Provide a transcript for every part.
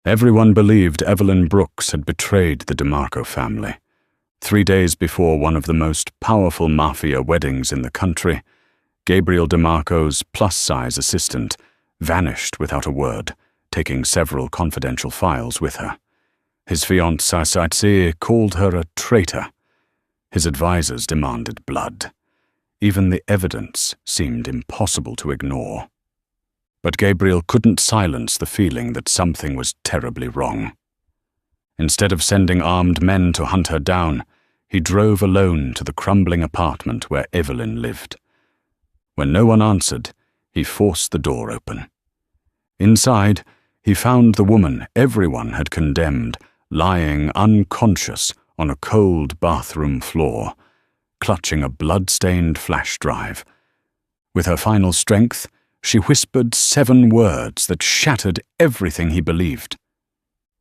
Everyone believed Evelyn Brooks had betrayed the DeMarco family. 3 days before one of the most powerful Mafia weddings in the country, Gabriel DeMarco's plus-size assistant vanished without a word, taking several confidential files with her. His fiancée called her a traitor. His advisors demanded blood. Even the evidence seemed impossible to ignore. But Gabriel couldn't silence the feeling that something was terribly wrong. Instead of sending armed men to hunt her down, he drove alone to the crumbling apartment where Evelyn lived. When no one answered, he forced the door open. Inside, he found the woman everyone had condemned lying unconscious on a cold bathroom floor, clutching a blood-stained flash drive. With her final strength, she whispered 7 words that shattered everything he believed.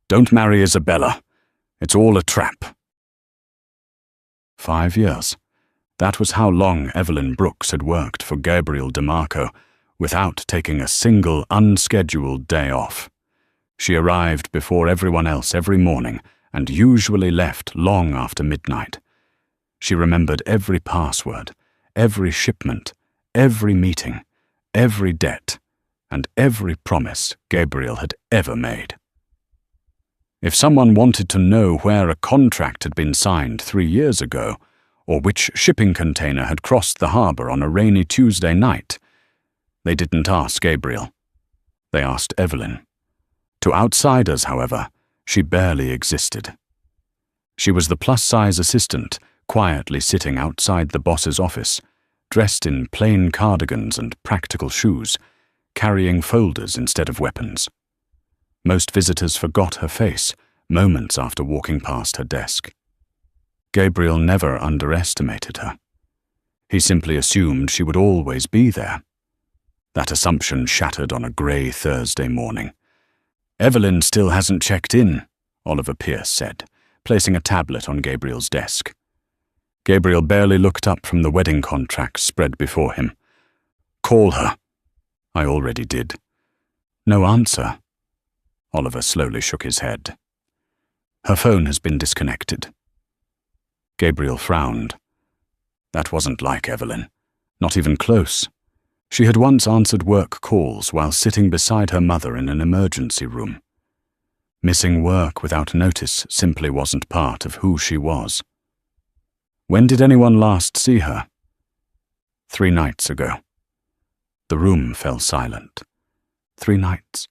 "Don't marry Isabella. It's all a trap." 5 years. That was how long Evelyn Brooks had worked for Gabriel DeMarco, without taking a single unscheduled day off. She arrived before everyone else every morning and usually left long after midnight. She remembered every password, every shipment, every meeting, every debt, and every promise Gabriel had ever made. If someone wanted to know where a contract had been signed 3 years ago, or which shipping container had crossed the harbor on a rainy Tuesday night, they didn't ask Gabriel. They asked Evelyn. To outsiders, however, she barely existed. She was the plus-size assistant, quietly sitting outside the boss's office, dressed in plain cardigans and practical shoes, carrying folders instead of weapons. Most visitors forgot her face moments after walking past her desk. Gabriel never underestimated her. He simply assumed she would always be there. That assumption shattered on a grey Thursday morning. "Evelyn still hasn't checked in," Oliver Pierce said, placing a tablet on Gabriel's desk. Gabriel barely looked up from the wedding contracts spread before him. "Call her." "I already did." "No answer." Oliver slowly shook his head. "Her phone has been disconnected." Gabriel frowned. That wasn't like Evelyn. Not even close. She had once answered work calls while sitting beside her mother in an emergency room. Missing work without notice simply wasn't part of who she was. When did anyone last see her? 3 nights ago. The room fell silent. 3 nights.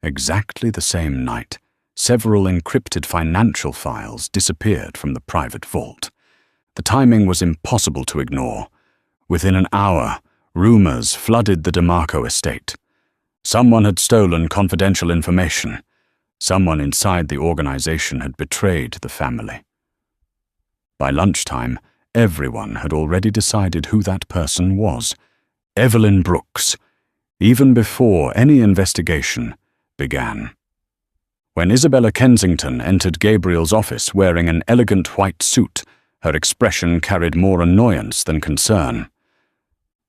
Exactly the same night, several encrypted financial files disappeared from the private vault. The timing was impossible to ignore. Within an hour, rumors flooded the DeMarco estate. Someone had stolen confidential information. Someone inside the organization had betrayed the family. By lunchtime, everyone had already decided who that person was. Evelyn Brooks, even before any investigation began. When Isabella Kensington entered Gabriel's office wearing an elegant white suit, her expression carried more annoyance than concern.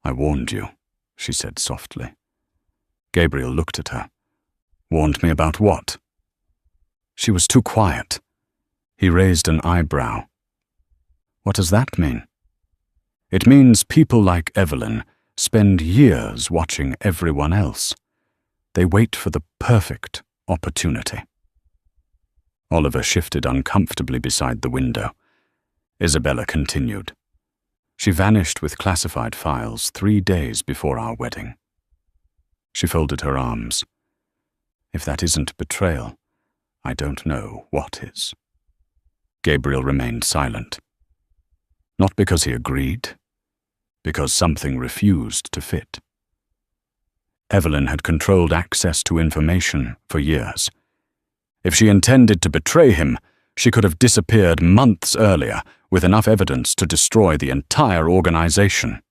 "I warned you," she said softly. Gabriel looked at her. "Warned me about what?" She was too quiet. He raised an eyebrow. "What does that mean?" "It means people like Evelyn spend years watching everyone else. They wait for the perfect opportunity." Oliver shifted uncomfortably beside the window. Isabella continued. "She vanished with classified files 3 days before our wedding." She folded her arms. "If that isn't betrayal, I don't know what is." Gabriel remained silent. Not because he agreed, because something refused to fit. Evelyn had controlled access to information for years. If she intended to betray him, she could have disappeared months earlier with enough evidence to destroy the entire organization.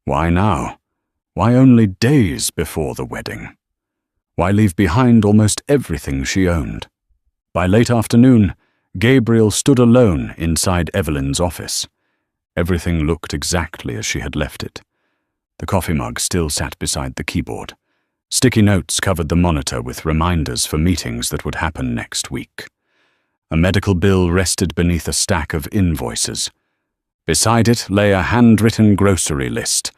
Why now? Why only days before the wedding? Why leave behind almost everything she owned? By late afternoon, Gabriel stood alone inside Evelyn's office. Everything looked exactly as she had left it. The coffee mug still sat beside the keyboard. Sticky notes covered the monitor with reminders for meetings that would happen next week. A medical bill rested beneath a stack of invoices. Beside it lay a handwritten grocery list.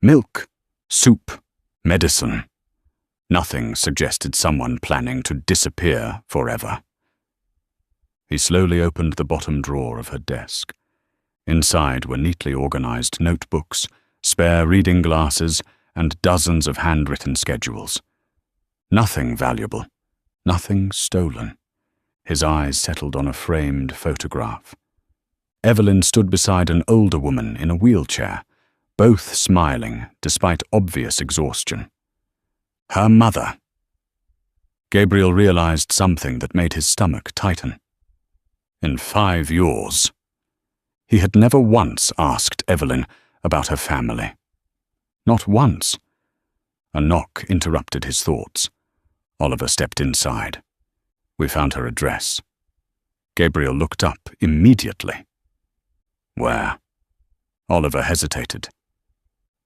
Milk, soup, medicine. Nothing suggested someone planning to disappear forever. He slowly opened the bottom drawer of her desk. Inside were neatly organized notebooks, spare reading glasses, and dozens of handwritten schedules. Nothing valuable, nothing stolen. His eyes settled on a framed photograph. Evelyn stood beside an older woman in a wheelchair, both smiling despite obvious exhaustion. Her mother. Gabriel realized something that made his stomach tighten. In 5 years. He had never once asked Evelyn about her family. Not once. A knock interrupted his thoughts. Oliver stepped inside. We found her address. Gabriel looked up immediately. Where? Oliver hesitated.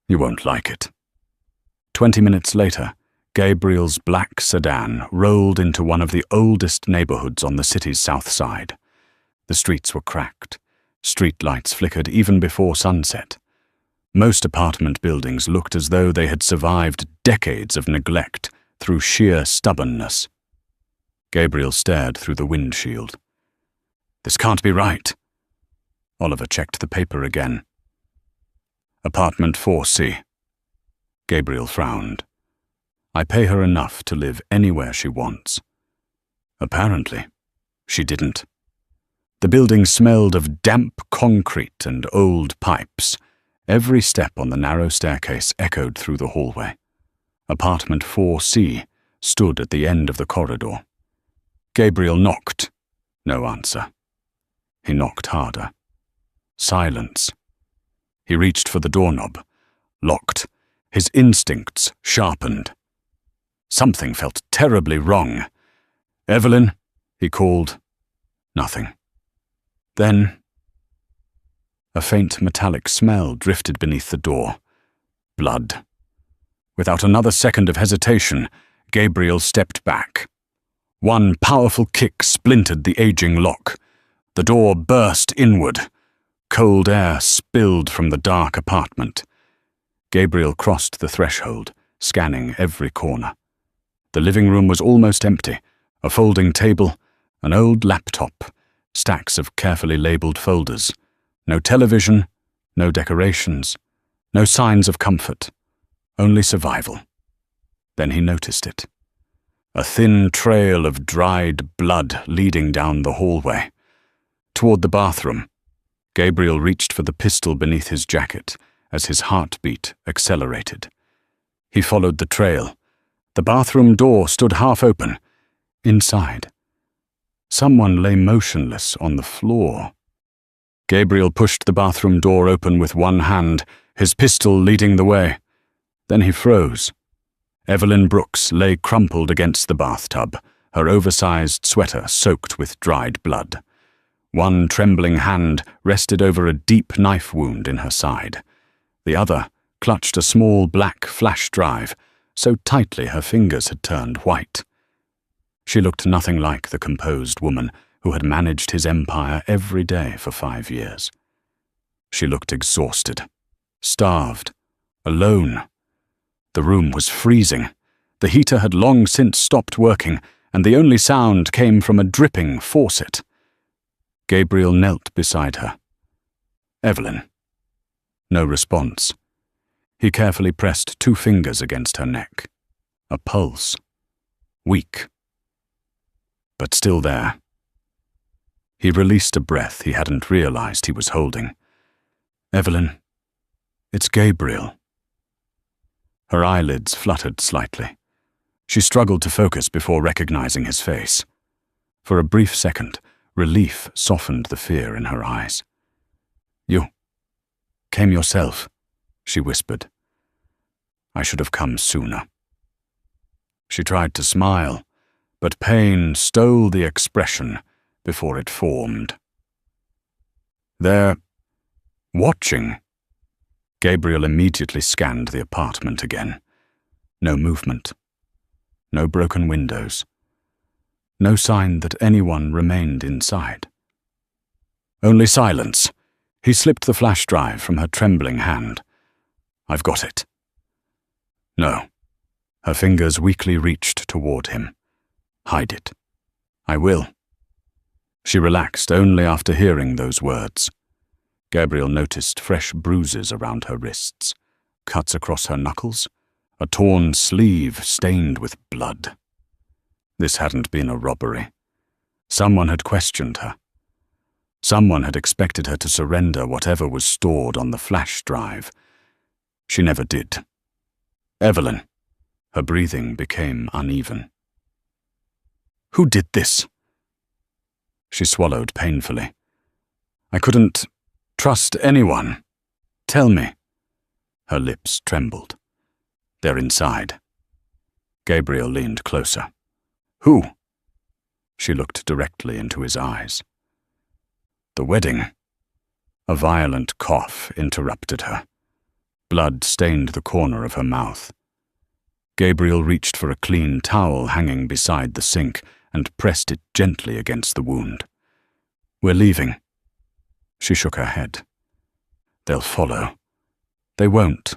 You won't like it. 20 minutes later, Gabriel's black sedan rolled into one of the oldest neighborhoods on the city's south side. The streets were cracked. Street lights flickered even before sunset. Most apartment buildings looked as though they had survived decades of neglect through sheer stubbornness. Gabriel stared through the windshield. This can't be right. Oliver checked the paper again. Apartment 4C. Gabriel frowned. I pay her enough to live anywhere she wants. Apparently, she didn't. The building smelled of damp concrete and old pipes. Every step on the narrow staircase echoed through the hallway. Apartment 4C stood at the end of the corridor. Gabriel knocked. No answer. He knocked harder. Silence. He reached for the doorknob. Locked. His instincts sharpened. Something felt terribly wrong. Evelyn, he called. Nothing. Then, a faint metallic smell drifted beneath the door. Blood. Without another second of hesitation, Gabriel stepped back. One powerful kick splintered the aging lock. The door burst inward. Cold air spilled from the dark apartment. Gabriel crossed the threshold, scanning every corner. The living room was almost empty. A folding table, an old laptop, stacks of carefully labeled folders. No television, no decorations, no signs of comfort, only survival. Then he noticed it. A thin trail of dried blood leading down the hallway. Toward the bathroom, Gabriel reached for the pistol beneath his jacket as his heartbeat accelerated. He followed the trail. The bathroom door stood half open. Inside, someone lay motionless on the floor. Gabriel pushed the bathroom door open with one hand, his pistol leading the way. Then he froze. Evelyn Brooks lay crumpled against the bathtub, her oversized sweater soaked with dried blood. One trembling hand rested over a deep knife wound in her side. The other clutched a small black flash drive, so tightly her fingers had turned white. She looked nothing like the composed woman who had managed his empire every day for 5 years. She looked exhausted, starved, alone. The room was freezing. The heater had long since stopped working, and the only sound came from a dripping faucet. Gabriel knelt beside her. Evelyn. No response. He carefully pressed 2 fingers against her neck. A pulse. Weak. But still there. He released a breath he hadn't realized he was holding. Evelyn, it's Gabriel. Her eyelids fluttered slightly. She struggled to focus before recognizing his face. For a brief second, relief softened the fear in her eyes. You came yourself, she whispered. I should have come sooner. She tried to smile, but pain stole the expression before it formed. They're watching. Gabriel immediately scanned the apartment again. No movement. No broken windows. No sign that anyone remained inside. Only silence. He slipped the flash drive from her trembling hand. I've got it. No. Her fingers weakly reached toward him. Hide it. I will. She relaxed only after hearing those words. Gabriel noticed fresh bruises around her wrists, cuts across her knuckles, a torn sleeve stained with blood. This hadn't been a robbery. Someone had questioned her. Someone had expected her to surrender whatever was stored on the flash drive. She never did. Evelyn. Her breathing became uneven. Who did this? She swallowed painfully. I couldn't trust anyone. Tell me. Her lips trembled. They're inside. Gabriel leaned closer. Who? She looked directly into his eyes. The wedding. A violent cough interrupted her. Blood stained the corner of her mouth. Gabriel reached for a clean towel hanging beside the sink and pressed it gently against the wound. We're leaving. She shook her head. They'll follow. They won't.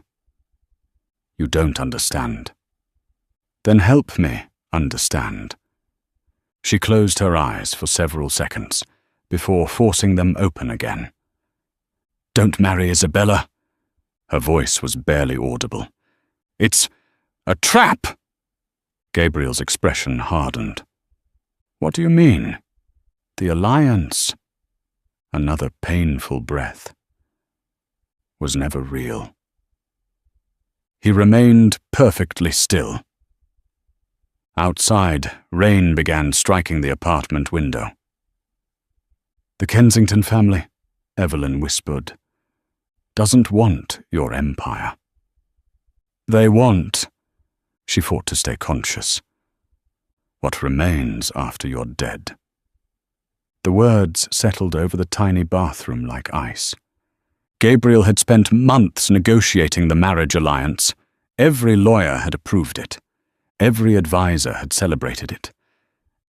You don't understand. Then help me understand. She closed her eyes for several seconds before forcing them open again. Don't marry Isabella. Her voice was barely audible. It's a trap! Gabriel's expression hardened. What do you mean? The alliance, another painful breath, was never real. He remained perfectly still. Outside, rain began striking the apartment window. The Kensington family, Evelyn whispered, doesn't want your empire. They want, she fought to stay conscious, what remains after you're dead. The words settled over the tiny bathroom like ice. Gabriel had spent months negotiating the marriage alliance. Every lawyer had approved it. Every advisor had celebrated it.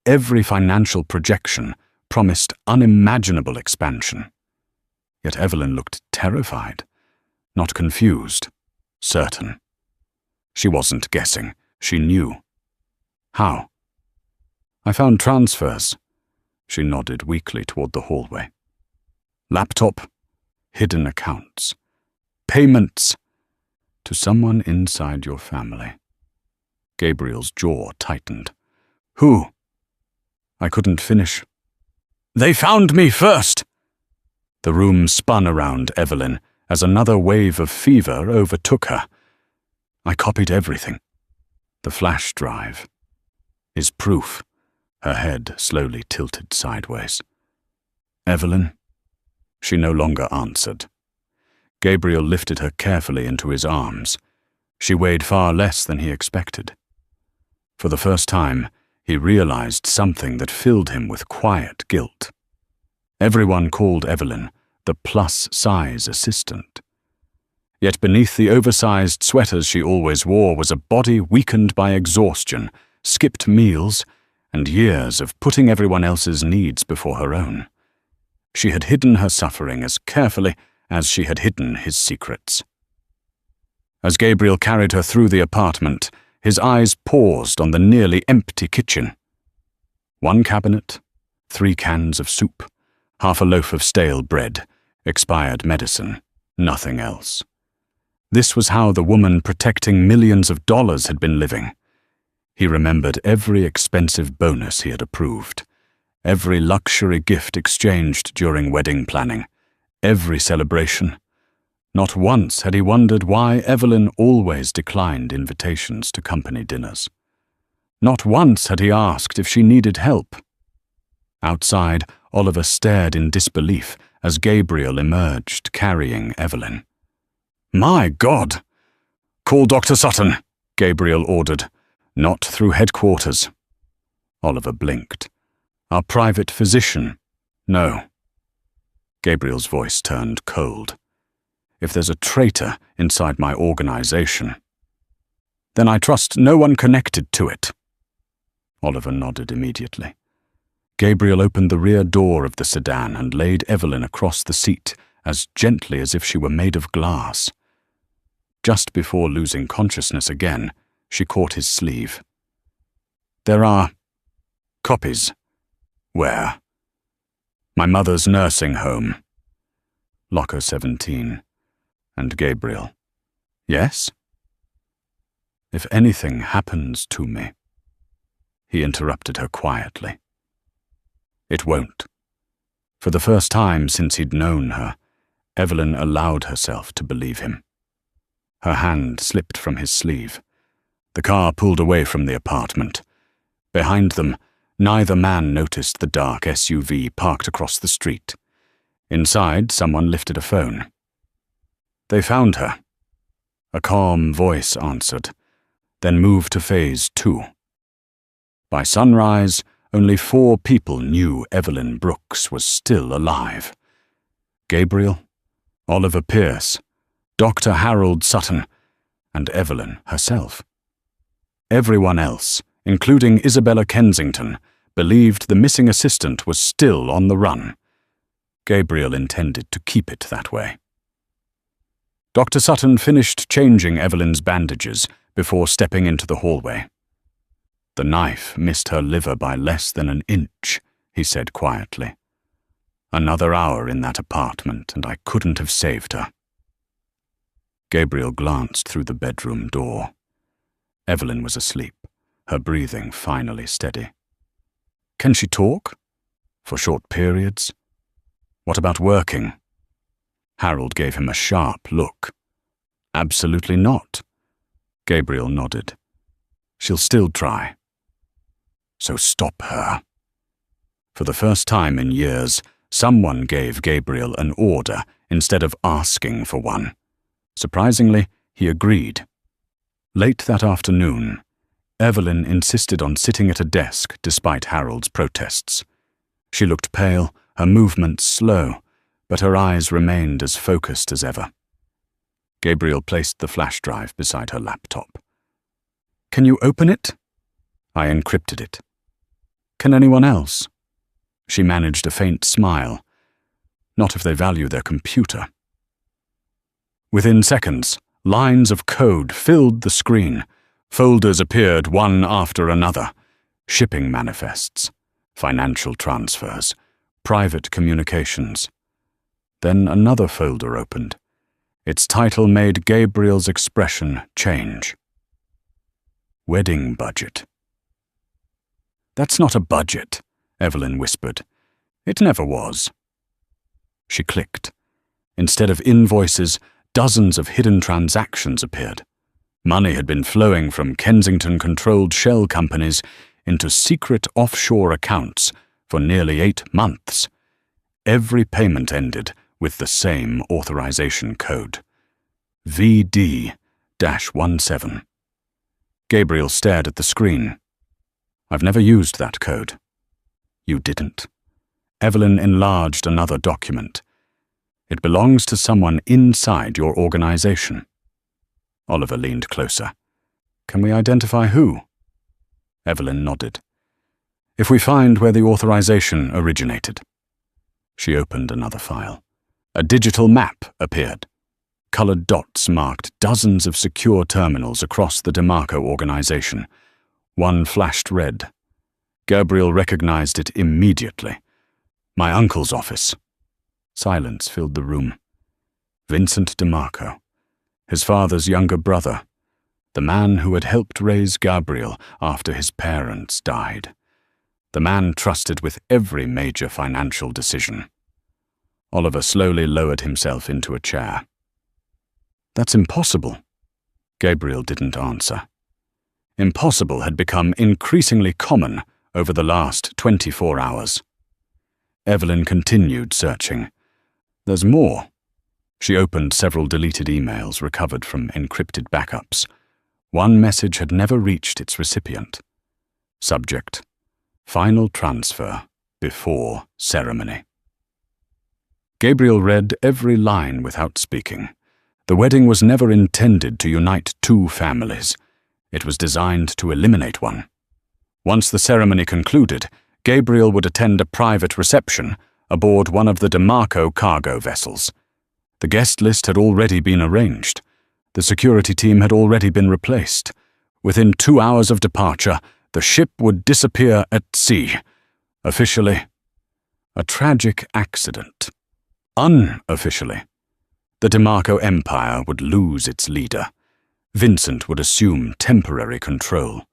Every financial projection promised unimaginable expansion. Yet Evelyn looked terrified, not confused, certain. She wasn't guessing. She knew. How? I found transfers. She nodded weakly toward the hallway. Laptop, hidden accounts, payments to someone inside your family. Gabriel's jaw tightened. Who? I couldn't finish. They found me first! The room spun around Evelyn as another wave of fever overtook her. I copied everything. The flash drive is proof. Her head slowly tilted sideways. Evelyn? She no longer answered. Gabriel lifted her carefully into his arms. She weighed far less than he expected. For the first time, he realized something that filled him with quiet guilt. Everyone called Evelyn the plus-size assistant. Yet beneath the oversized sweaters she always wore was a body weakened by exhaustion, skipped meals, and years of putting everyone else's needs before her own. She had hidden her suffering as carefully as she had hidden his secrets. As Gabriel carried her through the apartment, his eyes paused on the nearly empty kitchen. 1 cabinet, 3 cans of soup, half a loaf of stale bread, expired medicine, nothing else. This was how the woman protecting millions of dollars had been living. He remembered every expensive bonus he had approved, every luxury gift exchanged during wedding planning, every celebration. Not once had he wondered why Evelyn always declined invitations to company dinners. Not once had he asked if she needed help. Outside, Oliver stared in disbelief as Gabriel emerged carrying Evelyn. My God! Call Dr. Sutton, Gabriel ordered. Not through headquarters. Oliver blinked. Our private physician. No. Gabriel's voice turned cold. If there's a traitor inside my organization. Then I trust no one connected to it. Oliver nodded immediately. Gabriel opened the rear door of the sedan and laid Evelyn across the seat as gently as if she were made of glass. Just before losing consciousness again, she caught his sleeve. There are copies. Where? My mother's nursing home. Locker 17. And Gabriel. Yes? If anything happens to me. He interrupted her quietly. It won't. For the first time since he'd known her, Evelyn allowed herself to believe him. Her hand slipped from his sleeve. The car pulled away from the apartment. Behind them, neither man noticed the dark SUV parked across the street. Inside, someone lifted a phone. They found her. A calm voice answered, then moved to phase 2. By sunrise, only 4 people knew Evelyn Brooks was still alive. Gabriel, Oliver Pierce, Dr. Harold Sutton, and Evelyn herself. Everyone else, including Isabella Kensington, believed the missing assistant was still on the run. Gabriel intended to keep it that way. Dr. Sutton finished changing Evelyn's bandages before stepping into the hallway. The knife missed her liver by less than an inch, he said quietly. Another hour in that apartment, and I couldn't have saved her. Gabriel glanced through the bedroom door. Evelyn was asleep, her breathing finally steady. Can she talk? For short periods? What about working? Harold gave him a sharp look. Absolutely not. Gabriel nodded. She'll still try. So stop her. For the first time in years, someone gave Gabriel an order instead of asking for one. Surprisingly, he agreed. Late that afternoon, Evelyn insisted on sitting at a desk despite Harold's protests. She looked pale, her movements slow, but her eyes remained as focused as ever. Gabriel placed the flash drive beside her laptop. Can you open it? I encrypted it. Can anyone else? She managed a faint smile. Not if they value their computer. Within seconds, lines of code filled the screen. Folders appeared one after another. Shipping manifests, financial transfers, private communications. Then another folder opened. Its title made Gabriel's expression change. Wedding budget. That's not a budget, Evelyn whispered. It never was. She clicked. Instead of invoices, dozens of hidden transactions appeared. Money had been flowing from Kensington-controlled shell companies into secret offshore accounts for nearly 8 months. Every payment ended with the same authorization code. VD-17. Gabriel stared at the screen. I've never used that code. You didn't. Evelyn enlarged another document. It belongs to someone inside your organization. Oliver leaned closer. Can we identify who? Evelyn nodded. If we find where the authorization originated. She opened another file. A digital map appeared. Colored dots marked dozens of secure terminals across the DeMarco organization. One flashed red. Gabriel recognized it immediately. My uncle's office. Silence filled the room. Vincent DeMarco, his father's younger brother, the man who had helped raise Gabriel after his parents died, the man trusted with every major financial decision. Oliver slowly lowered himself into a chair. That's impossible. Gabriel didn't answer. Impossible had become increasingly common over the last 24 hours. Evelyn continued searching. There's more. She opened several deleted emails recovered from encrypted backups. One message had never reached its recipient. Subject: Final transfer before ceremony. Gabriel read every line without speaking. The wedding was never intended to unite 2 families. It was designed to eliminate one. Once the ceremony concluded, Gabriel would attend a private reception aboard one of the DeMarco cargo vessels. The guest list had already been arranged. The security team had already been replaced. Within 2 hours of departure, the ship would disappear at sea. Officially, a tragic accident. Unofficially, the DeMarco empire would lose its leader. Vincent would assume temporary control.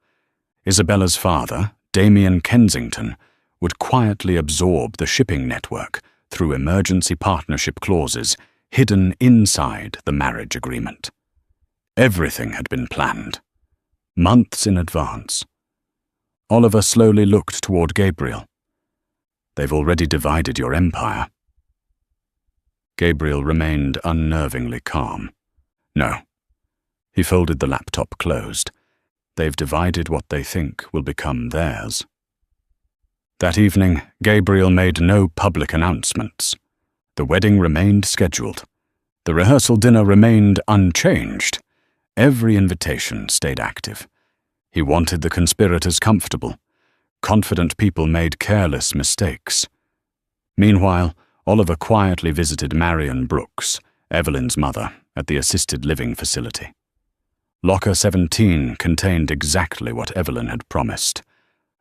Isabella's father, Damien Kensington, would quietly absorb the shipping network through emergency partnership clauses hidden inside the marriage agreement. Everything had been planned, months in advance. Oliver slowly looked toward Gabriel. They've already divided your empire. Gabriel remained unnervingly calm. No. He folded the laptop closed. They've divided what they think will become theirs. That evening, Gabriel made no public announcements. The wedding remained scheduled. The rehearsal dinner remained unchanged. Every invitation stayed active. He wanted the conspirators comfortable. Confident people made careless mistakes. Meanwhile, Oliver quietly visited Marion Brooks, Evelyn's mother, at the assisted living facility. Locker 17 contained exactly what Evelyn had promised.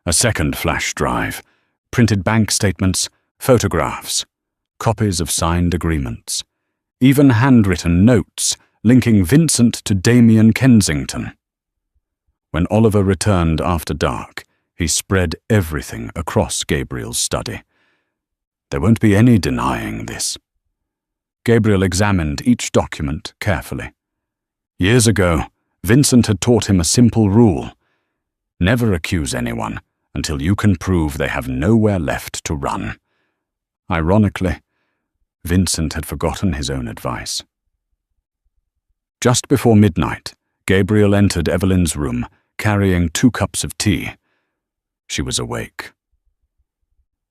A second flash drive, printed bank statements, photographs, copies of signed agreements, even handwritten notes linking Vincent to Damien Kensington. When Oliver returned after dark, he spread everything across Gabriel's study. There won't be any denying this. Gabriel examined each document carefully. Years ago, Vincent had taught him a simple rule: never accuse anyone until you can prove they have nowhere left to run. Ironically, Vincent had forgotten his own advice. Just before midnight, Gabriel entered Evelyn's room, carrying 2 cups of tea. She was awake.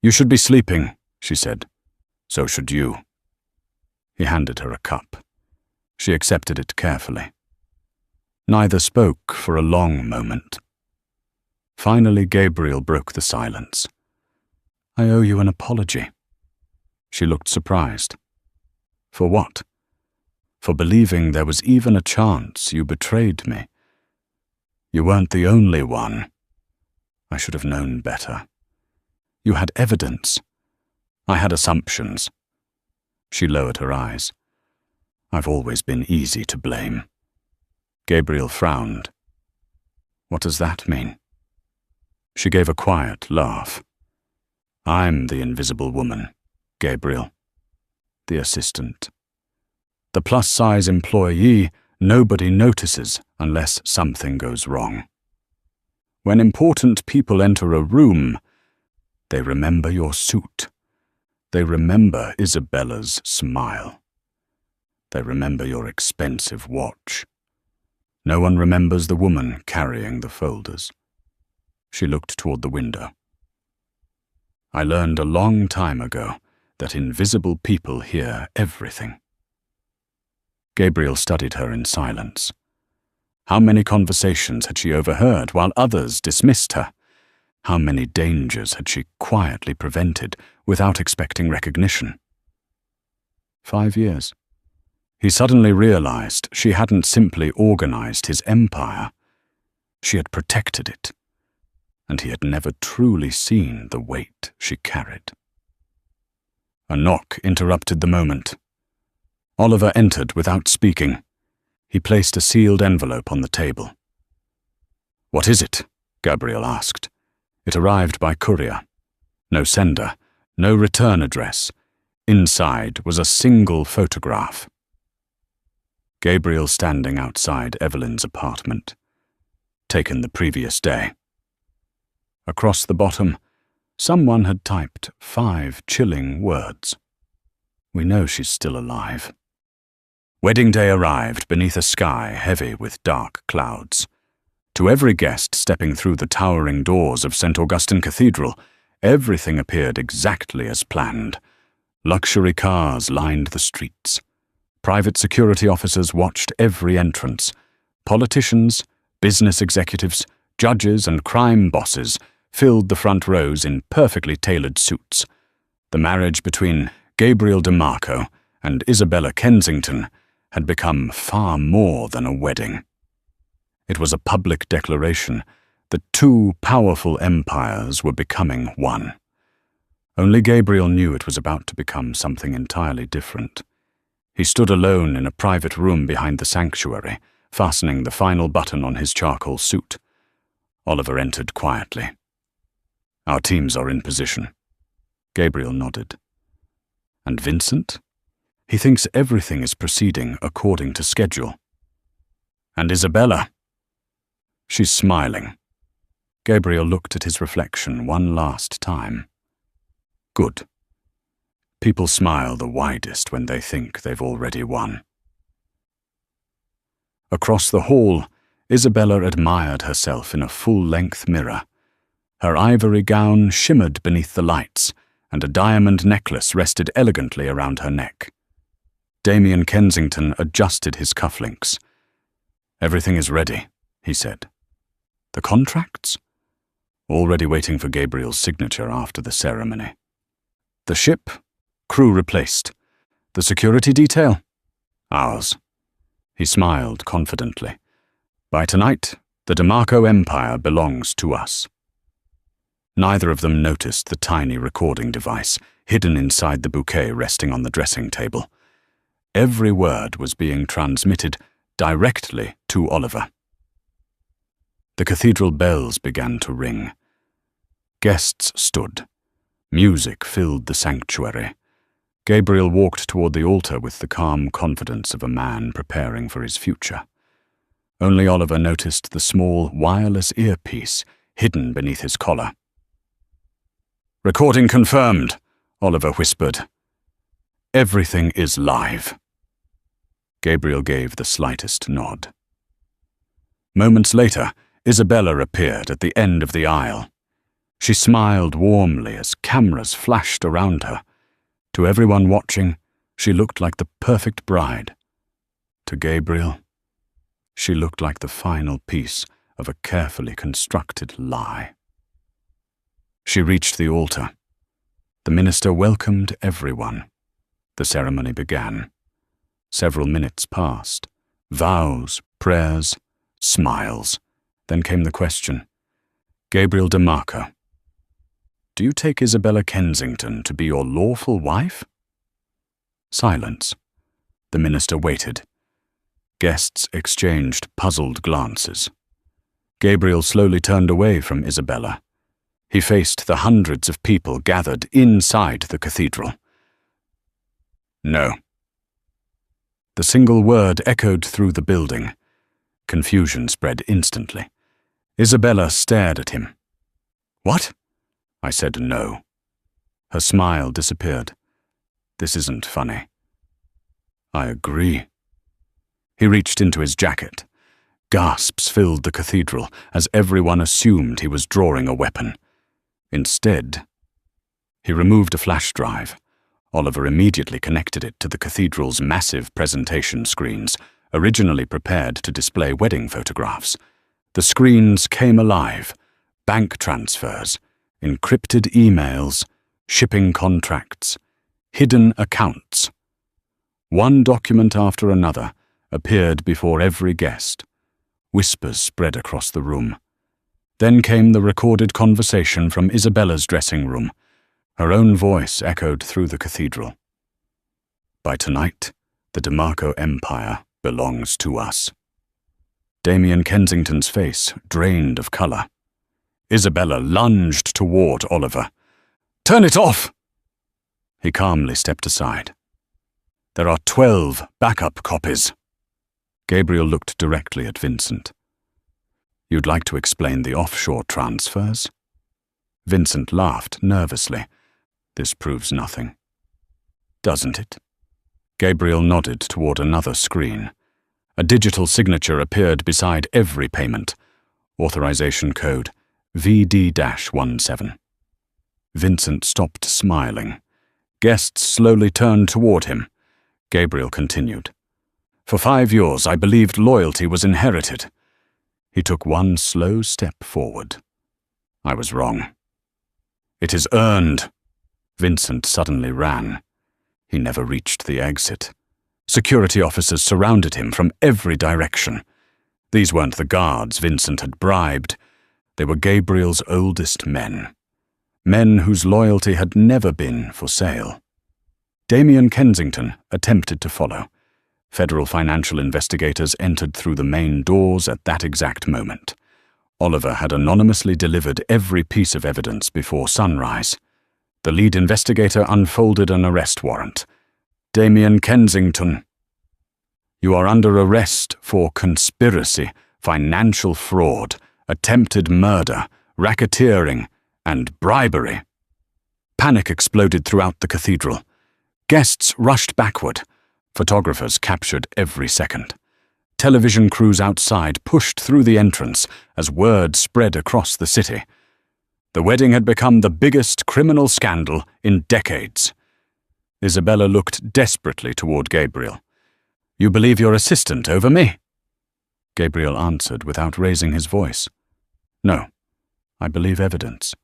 "You should be sleeping," she said. "So should you." He handed her a cup. She accepted it carefully. Neither spoke for a long moment. Finally, Gabriel broke the silence. "I owe you an apology." She looked surprised. "For what?" "For believing there was even a chance you betrayed me. You weren't the only one. I should have known better. You had evidence. I had assumptions." She lowered her eyes. "I've always been easy to blame." Gabriel frowned. "What does that mean?" She gave a quiet laugh. "I'm the invisible woman, Gabriel. The assistant. The plus-size employee nobody notices unless something goes wrong. When important people enter a room, they remember your suit. They remember Isabella's smile. They remember your expensive watch. No one remembers the woman carrying the folders." She looked toward the window. "I learned a long time ago that invisible people hear everything." Gabriel studied her in silence. How many conversations had she overheard while others dismissed her? How many dangers had she quietly prevented without expecting recognition? 5 years. He suddenly realized she hadn't simply organized his empire. She had protected it, and he had never truly seen the weight she carried. A knock interrupted the moment. Oliver entered without speaking. He placed a sealed envelope on the table. "What is it?" Gabriel asked. It arrived by courier. No sender, no return address. Inside was a single photograph. Gabriel standing outside Evelyn's apartment. Taken the previous day. Across the bottom, someone had typed 5 chilling words. "We know she's still alive." Wedding day arrived beneath a sky heavy with dark clouds. To every guest stepping through the towering doors of St. Augustine Cathedral, everything appeared exactly as planned. Luxury cars lined the streets. Private security officers watched every entrance. Politicians, Business executives, judges, and crime bosses filled the front rows in perfectly tailored suits. The marriage between Gabriel DeMarco and Isabella Kensington had become far more than a wedding. It was a public declaration that two powerful empires were becoming one. Only Gabriel knew it was about to become something entirely different. He stood alone in a private room behind the sanctuary, fastening the final button on his charcoal suit. Oliver entered quietly. "Our teams are in position." Gabriel nodded. "And Vincent? He thinks everything is proceeding according to schedule." "And Isabella?" "She's smiling." Gabriel looked at his reflection one last time. "Good. People smile the widest when they think they've already won." Across the hall, Isabella admired herself in a full-length mirror. Her ivory gown shimmered beneath the lights, and a diamond necklace rested elegantly around her neck. Damien Kensington adjusted his cufflinks. "Everything is ready," he said. "The contracts?" "Already waiting for Gabriel's signature after the ceremony." "The ship? Crew replaced. The security detail?" "Ours." He smiled confidently. "By tonight, the DeMarco Empire belongs to us." Neither of them noticed the tiny recording device hidden inside the bouquet resting on the dressing table. Every word was being transmitted directly to Oliver. The cathedral bells began to ring. Guests stood. Music filled the sanctuary. Gabriel walked toward the altar with the calm confidence of a man preparing for his future. Only Oliver noticed the small wireless earpiece hidden beneath his collar. "Recording confirmed," Oliver whispered. "Everything is live." Gabriel gave the slightest nod. Moments later, Isabella appeared at the end of the aisle. She smiled warmly as cameras flashed around her. To everyone watching, she looked like the perfect bride. To Gabriel, she looked like the final piece of a carefully constructed lie. She reached the altar. The minister welcomed everyone. The ceremony began. Several minutes passed. Vows, prayers, smiles. Then came the question. "Gabriel DeMarco, do you take Isabella Kensington to be your lawful wife?" Silence. The minister waited. Guests exchanged puzzled glances. Gabriel slowly turned away from Isabella. He faced the hundreds of people gathered inside the cathedral. "No." The single word echoed through the building. Confusion spread instantly. Isabella stared at him. "What?" I said no. Her smile disappeared. "This isn't funny." "I agree." He reached into his jacket. Gasps filled the cathedral as everyone assumed he was drawing a weapon. Instead, he removed a flash drive. Oliver immediately connected it to the cathedral's massive presentation screens, originally prepared to display wedding photographs. The screens came alive. Bank transfers, encrypted emails, shipping contracts, hidden accounts. One document after another appeared before every guest. Whispers spread across the room. Then came the recorded conversation from Isabella's dressing room. Her own voice echoed through the cathedral. "By tonight, the DeMarco Empire belongs to us." Damien Kensington's face drained of color. Isabella lunged toward Oliver. "Turn it off!" He calmly stepped aside. "There are 12 backup copies." Gabriel looked directly at Vincent. "You'd like to explain the offshore transfers?" Vincent laughed nervously. "This proves nothing." "Doesn't it?" Gabriel nodded toward another screen. A digital signature appeared beside every payment. Authorization code VD-17. Vincent stopped smiling. Guests slowly turned toward him. Gabriel continued. "For 5 years, I believed loyalty was inherited. He took one slow step forward. I was wrong. It is earned. Vincent suddenly ran. He never reached the exit. Security officers surrounded him from every direction. These weren't the guards Vincent had bribed. They were Gabriel's oldest men. Men whose loyalty had never been for sale. Damien Kensington attempted to follow. Federal financial investigators entered through the main doors at that exact moment. Oliver had anonymously delivered every piece of evidence before sunrise. The lead investigator unfolded an arrest warrant. Damien Kensington, you are under arrest for conspiracy, financial fraud, attempted murder, racketeering, and bribery. Panic exploded throughout the cathedral. Guests rushed backward. Photographers captured every second. Television crews outside pushed through the entrance as word spread across the city. The wedding had become the biggest criminal scandal in decades. Isabella looked desperately toward Gabriel. You believe your assistant over me? Gabriel answered without raising his voice. No, I believe evidence.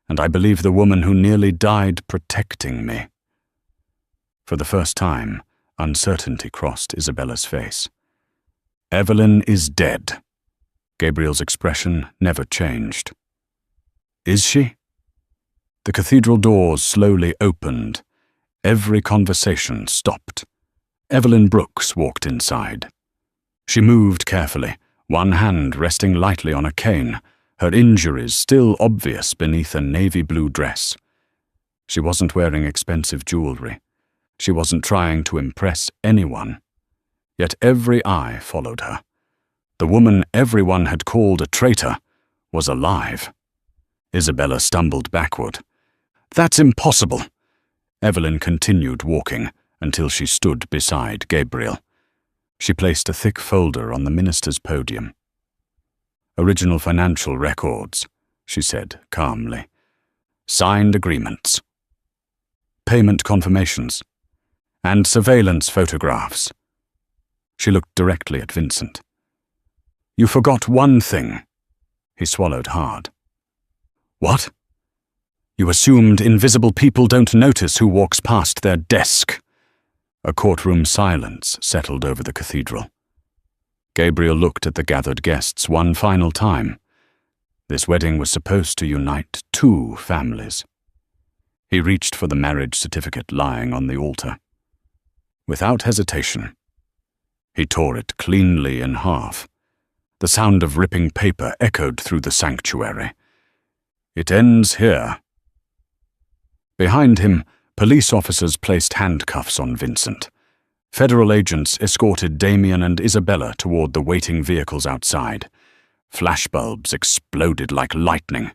And I believe the woman who nearly died protecting me. For the first time, uncertainty crossed Isabella's face. Evelyn is dead. Gabriel's expression never changed. Is she? The cathedral doors slowly opened. Every conversation stopped. Evelyn Brooks walked inside. She moved carefully, one hand resting lightly on a cane, her injuries still obvious beneath a navy blue dress. She wasn't wearing expensive jewelry. She wasn't trying to impress anyone. Yet every eye followed her. The woman everyone had called a traitor was alive. Isabella stumbled backward. That's impossible. Evelyn continued walking until she stood beside Gabriel. She placed a thick folder on the minister's podium. Original financial records, she said calmly. Signed agreements. Payment confirmations. And surveillance photographs. She looked directly at Vincent. You forgot one thing. He swallowed hard. What? You assumed invisible people don't notice who walks past their desk. A courtroom silence settled over the cathedral. Gabriel looked at the gathered guests one final time. This wedding was supposed to unite two families. He reached for the marriage certificate lying on the altar. Without hesitation, he tore it cleanly in half. The sound of ripping paper echoed through the sanctuary. It ends here. Behind him, police officers placed handcuffs on Vincent. Federal agents escorted Damien and Isabella toward the waiting vehicles outside. Flashbulbs exploded like lightning.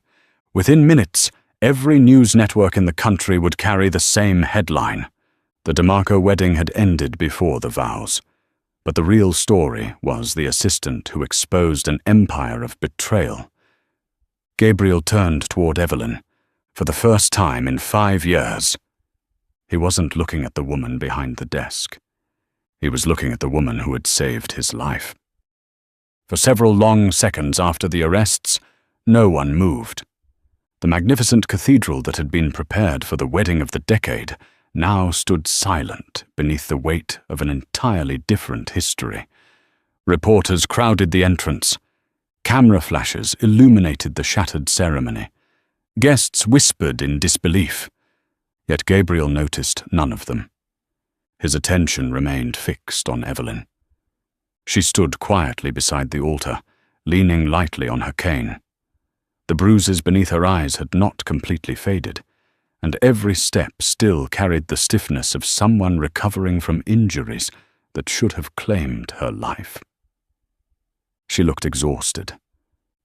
Within minutes, every news network in the country would carry the same headline. The DeMarco wedding had ended before the vows. But the real story was the assistant who exposed an empire of betrayal. Gabriel turned toward Evelyn. For the first time in 5 years, he wasn't looking at the woman behind the desk. He was looking at the woman who had saved his life. For several long seconds after the arrests, no one moved. The magnificent cathedral that had been prepared for the wedding of the decade now stood silent beneath the weight of an entirely different history. Reporters crowded the entrance. Camera flashes illuminated the shattered ceremony. Guests whispered in disbelief. Yet Gabriel noticed none of them. His attention remained fixed on Evelyn. She stood quietly beside the altar, leaning lightly on her cane. The bruises beneath her eyes had not completely faded, and every step still carried the stiffness of someone recovering from injuries that should have claimed her life. She looked exhausted,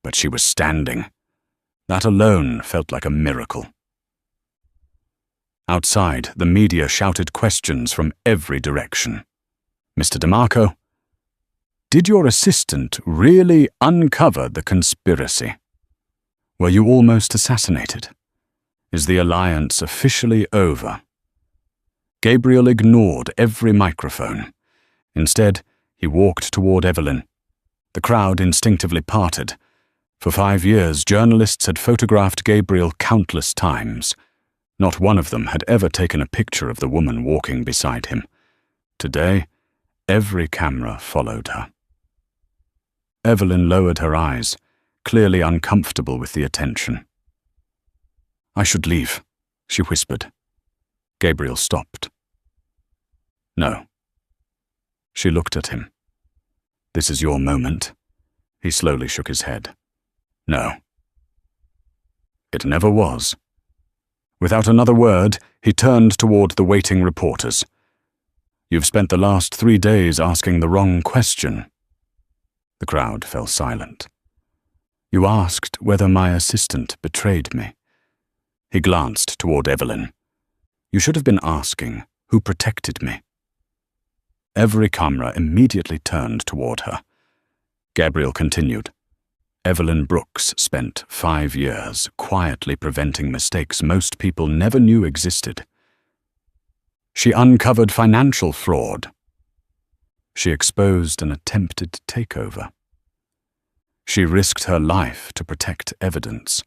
but she was standing. That alone felt like a miracle. Outside, the media shouted questions from every direction. Mr. DeMarco, did your assistant really uncover the conspiracy? Were you almost assassinated? Is the alliance officially over? Gabriel ignored every microphone. Instead, he walked toward Evelyn. The crowd instinctively parted. For 5 years, journalists had photographed Gabriel countless times. Not one of them had ever taken a picture of the woman walking beside him. Today, every camera followed her. Evelyn lowered her eyes, clearly uncomfortable with the attention. "I should leave," she whispered. Gabriel stopped. "No." She looked at him. "This is your moment." He slowly shook his head. "No." It never was. Without another word, he turned toward the waiting reporters. "You've spent the last 3 days asking the wrong question." The crowd fell silent. "You asked whether my assistant betrayed me." He glanced toward Evelyn. "You should have been asking who protected me." Every camera immediately turned toward her. Gabriel continued. "Evelyn Brooks spent 5 years quietly preventing mistakes most people never knew existed. She uncovered financial fraud. She exposed an attempted takeover. She risked her life to protect evidence.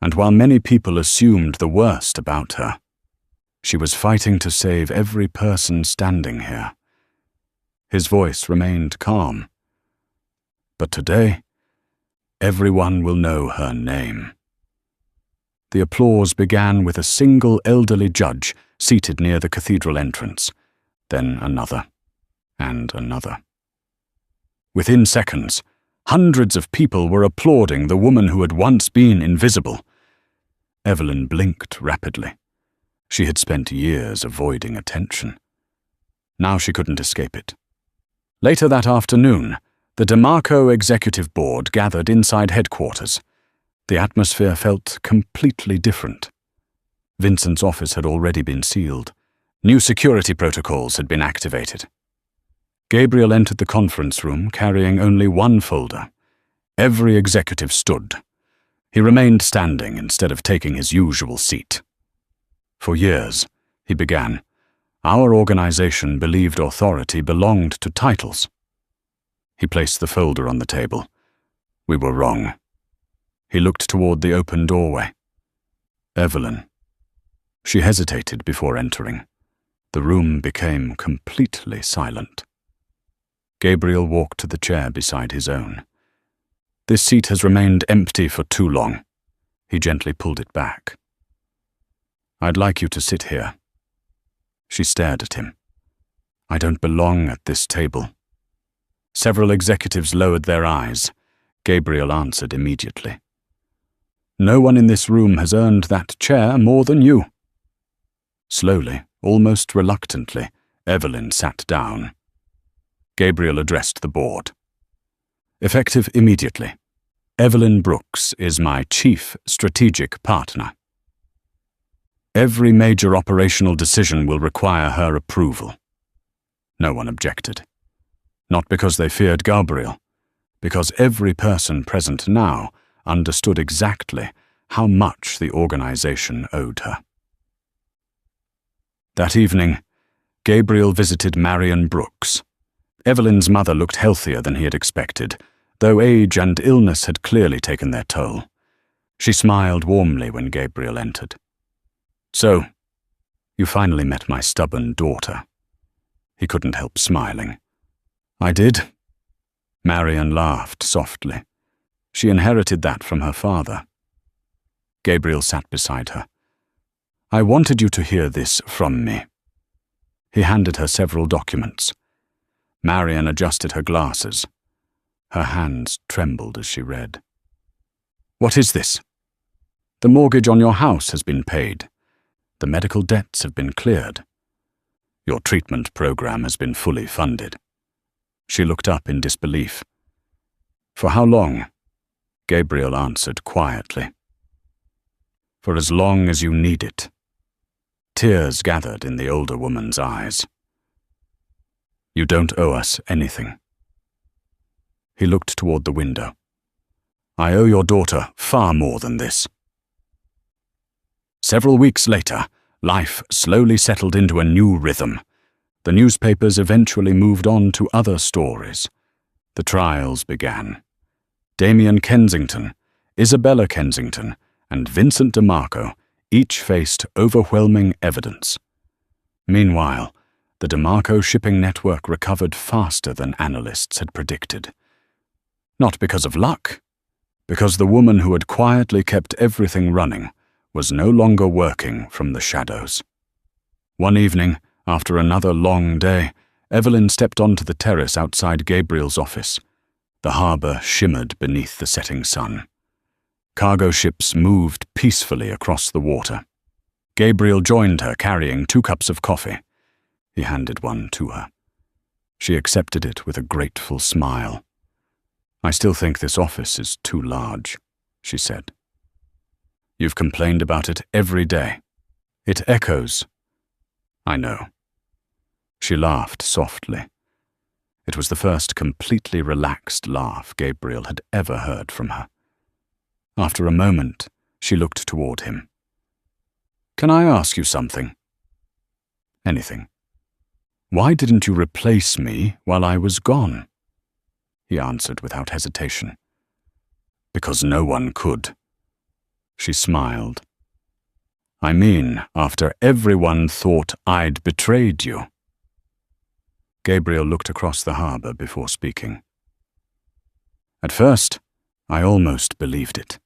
And while many people assumed the worst about her, she was fighting to save every person standing here." His voice remained calm. "But today, everyone will know her name." The applause began with a single elderly judge seated near the cathedral entrance, then another, and another. Within seconds, hundreds of people were applauding the woman who had once been invisible. Evelyn blinked rapidly. She had spent years avoiding attention. Now she couldn't escape it. Later that afternoon, the DeMarco Executive Board gathered inside headquarters. The atmosphere felt completely different. Vincent's office had already been sealed. New security protocols had been activated. Gabriel entered the conference room carrying only one folder. Every executive stood. He remained standing instead of taking his usual seat. "For years," he began, "our organization believed authority belonged to titles." He placed the folder on the table. "We were wrong." He looked toward the open doorway. "Evelyn." She hesitated before entering. The room became completely silent. Gabriel walked to the chair beside his own. "This seat has remained empty for too long." He gently pulled it back. "I'd like you to sit here." She stared at him. "I don't belong at this table." Several executives lowered their eyes. Gabriel answered immediately. "No one in this room has earned that chair more than you." Slowly, almost reluctantly, Evelyn sat down. Gabriel addressed the board. "Effective immediately, Evelyn Brooks is my chief strategic partner. Every major operational decision will require her approval." No one objected. Not because they feared Gabriel, because every person present now understood exactly how much the organization owed her. That evening, Gabriel visited Marion Brooks. Evelyn's mother looked healthier than he had expected, though age and illness had clearly taken their toll. She smiled warmly when Gabriel entered. "So, you finally met my stubborn daughter." He couldn't help smiling. "I did." Marion laughed softly. She inherited that from her father. Gabriel sat beside her. "I wanted you to hear this from me." He handed her several documents. Marion adjusted her glasses. Her hands trembled as she read. "What is this?" "The mortgage on your house has been paid. The medical debts have been cleared. Your treatment program has been fully funded." She looked up in disbelief. "For how long?" Gabriel answered quietly. "For as long as you need it." Tears gathered in the older woman's eyes. "You don't owe us anything." He looked toward the window. "I owe your daughter far more than this." Several weeks later, life slowly settled into a new rhythm. The newspapers eventually moved on to other stories. The trials began. Damien Kensington, Isabella Kensington, and Vincent DeMarco each faced overwhelming evidence. Meanwhile, the DeMarco shipping network recovered faster than analysts had predicted. Not because of luck, because the woman who had quietly kept everything running was no longer working from the shadows. One evening, after another long day, Evelyn stepped onto the terrace outside Gabriel's office. The harbor shimmered beneath the setting sun. Cargo ships moved peacefully across the water. Gabriel joined her, carrying 2 cups of coffee. He handed one to her. She accepted it with a grateful smile. "I still think this office is too large," she said. "You've complained about it every day. It echoes." "I know." She laughed softly. It was the first completely relaxed laugh Gabriel had ever heard from her. After a moment, she looked toward him. "Can I ask you something?" "Anything." "Why didn't you replace me while I was gone?" He answered without hesitation. "Because no one could." She smiled. "I mean, after everyone thought I'd betrayed you." Gabriel looked across the harbor before speaking. "At first, I almost believed it.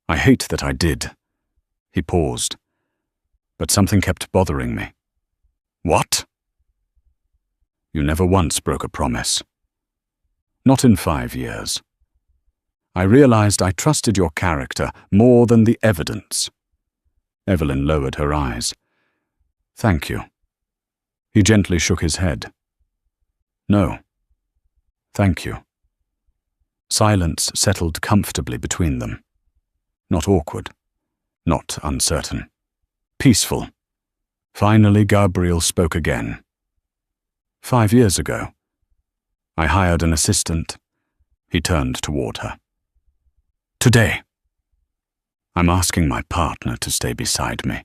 I hate that I did." He paused, but something kept bothering me. "What?" "You never once broke a promise. Not in 5 years. I realized I trusted your character more than the evidence." Evelyn lowered her eyes. "Thank you." He gently shook his head. "No. Thank you." Silence settled comfortably between them. Not awkward. Not uncertain. Peaceful. Finally, Gabriel spoke again. 5 years ago, I hired an assistant." He turned toward her. "Today, I'm asking my partner to stay beside me."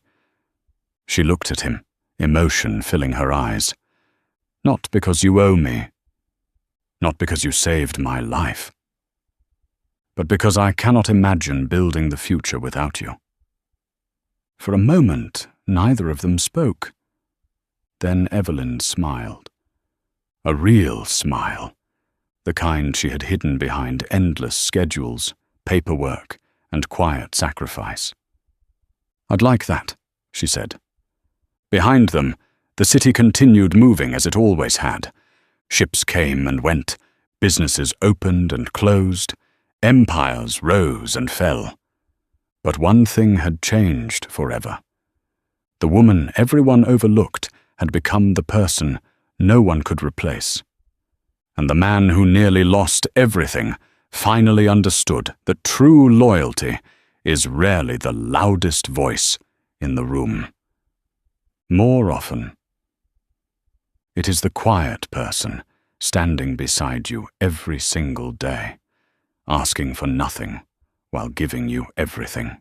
She looked at him, emotion filling her eyes. "Not because you owe me. Not because you saved my life. But because I cannot imagine building the future without you." For a moment, neither of them spoke. Then Evelyn smiled. A real smile, the kind she had hidden behind endless schedules, paperwork, and quiet sacrifice. "I'd like that," she said. Behind them, the city continued moving as it always had. Ships came and went, businesses opened and closed, empires rose and fell. But one thing had changed forever. The woman everyone overlooked had become the person no one could replace. And the man who nearly lost everything finally understood that true loyalty is rarely the loudest voice in the room. More often, it is the quiet person standing beside you every single day, asking for nothing while giving you everything.